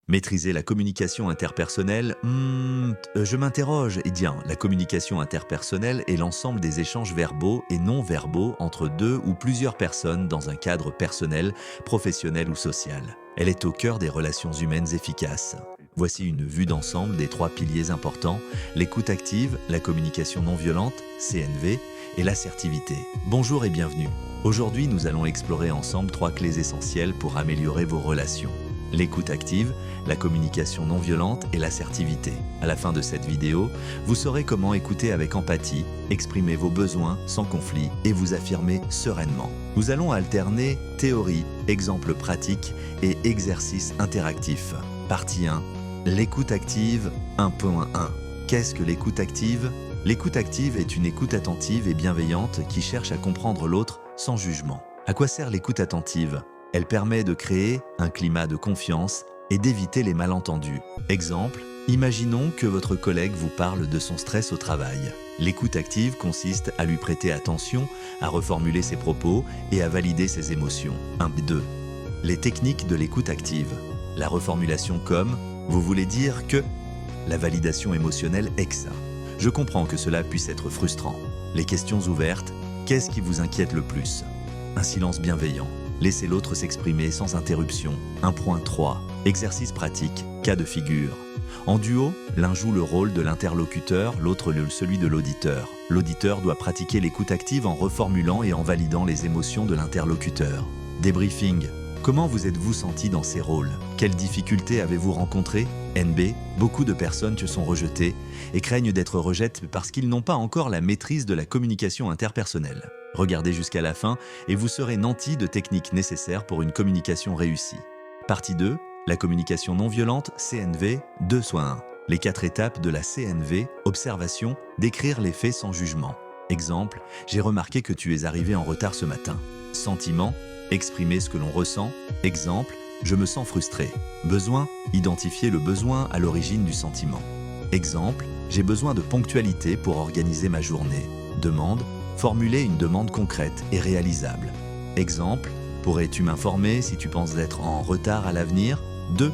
Maîtriser la communication interpersonnelle, je m'interroge. Eh bien, la communication interpersonnelle est l'ensemble des échanges verbaux et non verbaux entre deux ou plusieurs personnes dans un cadre personnel, professionnel ou social. Elle est au cœur des relations humaines efficaces. Voici une vue d'ensemble des trois piliers importants: l'écoute active, la communication non violente, CNV, et l'assertivité. Bonjour et bienvenue. Aujourd'hui, nous allons explorer ensemble trois clés essentielles pour améliorer vos relations: l'écoute active, la communication non violente et l'assertivité. À la fin de cette vidéo, vous saurez comment écouter avec empathie, exprimer vos besoins sans conflit et vous affirmer sereinement. Nous allons alterner théorie, exemples pratiques et exercices interactifs. Partie 1. L'écoute active 1.1. Qu'est-ce que l'écoute active ? L'écoute active est une écoute attentive et bienveillante qui cherche à comprendre l'autre sans jugement. À quoi sert l'écoute attentive ? Elle permet de créer un climat de confiance et d'éviter les malentendus. Exemple, imaginons que votre collègue vous parle de son stress au travail. L'écoute active consiste à lui prêter attention, à reformuler ses propos et à valider ses émotions. 2. Les techniques de l'écoute active. La reformulation comme « vous voulez dire que ». La validation émotionnelle exa. Je comprends que cela puisse être frustrant. Les questions ouvertes. Qu'est-ce qui vous inquiète le plus ? Un silence bienveillant. Laissez l'autre s'exprimer sans interruption. 1.3. Exercice pratique, cas de figure. En duo, l'un joue le rôle de l'interlocuteur, l'autre celui de l'auditeur. L'auditeur doit pratiquer l'écoute active en reformulant et en validant les émotions de l'interlocuteur. Débriefing. Comment vous êtes-vous senti dans ces rôles ? Quelles difficultés avez-vous rencontrées ? NB. Beaucoup de personnes se sont rejetées et craignent d'être rejetées parce qu'ils n'ont pas encore la maîtrise de la communication interpersonnelle. Regardez jusqu'à la fin et vous serez nanti de techniques nécessaires pour une communication réussie. Partie 2. La communication non violente, CNV 2-1. Les 4 étapes de la CNV, observation, décrire les faits sans jugement. Exemple, j'ai remarqué que tu es arrivé en retard ce matin. Sentiment, exprimer ce que l'on ressent. Exemple, je me sens frustré. Besoin, identifier le besoin à l'origine du sentiment. Exemple, j'ai besoin de ponctualité pour organiser ma journée. Demande, formuler une demande concrète et réalisable. Exemple, pourrais-tu m'informer si tu penses être en retard à l'avenir ? 2.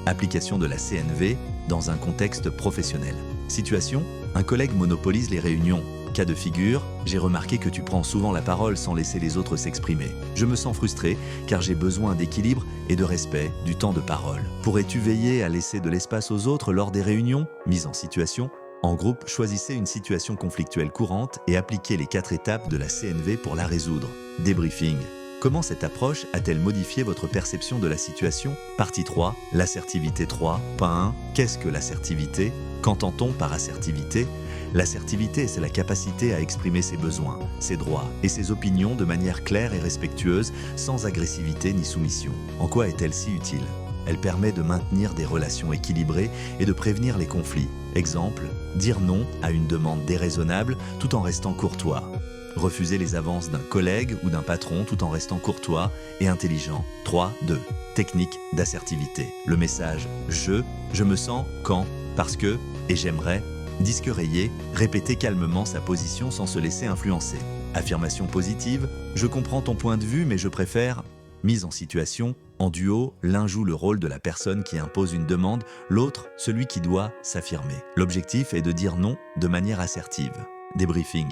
Application de la CNV dans un contexte professionnel. Situation, un collègue monopolise les réunions. Cas de figure, j'ai remarqué que tu prends souvent la parole sans laisser les autres s'exprimer. Je me sens frustré car j'ai besoin d'équilibre et de respect du temps de parole. Pourrais-tu veiller à laisser de l'espace aux autres lors des réunions ? Mise en situation. En groupe, choisissez une situation conflictuelle courante et appliquez les 4 étapes de la CNV pour la résoudre. Débriefing. Comment cette approche a-t-elle modifié votre perception de la situation ? Partie 3. L'assertivité 3.1. Qu'est-ce que l'assertivité ? Qu'entend-on par assertivité ? L'assertivité, c'est la capacité à exprimer ses besoins, ses droits et ses opinions de manière claire et respectueuse, sans agressivité ni soumission. En quoi est-elle si utile ? Elle permet de maintenir des relations équilibrées et de prévenir les conflits. Exemple, dire non à une demande déraisonnable tout en restant courtois. Refuser les avances d'un collègue ou d'un patron tout en restant courtois et intelligent. 3.2. Technique d'assertivité. Le message « je me sens quand, parce que et j'aimerais ». Disque rayé, répéter calmement sa position sans se laisser influencer. Affirmation positive, je comprends ton point de vue mais je préfère. Mise en situation, en duo, l'un joue le rôle de la personne qui impose une demande, l'autre celui qui doit s'affirmer. L'objectif est de dire non de manière assertive. Débriefing.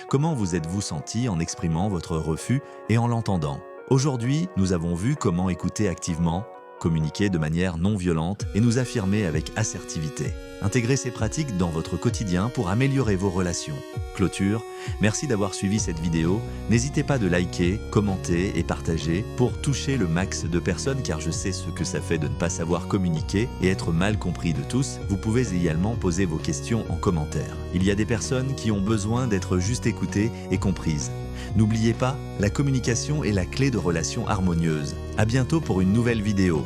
Comment vous êtes-vous senti en exprimant votre refus et en l'entendant ? Aujourd'hui, nous avons vu comment écouter activement, communiquer de manière non violente et nous affirmer avec assertivité. Intégrez ces pratiques dans votre quotidien pour améliorer vos relations. Clôture, merci d'avoir suivi cette vidéo. N'hésitez pas de liker, commenter et partager pour toucher le max de personnes car je sais ce que ça fait de ne pas savoir communiquer et être mal compris de tous. Vous pouvez également poser vos questions en commentaire. Il y a des personnes qui ont besoin d'être juste écoutées et comprises. N'oubliez pas, la communication est la clé de relations harmonieuses. À bientôt pour une nouvelle vidéo.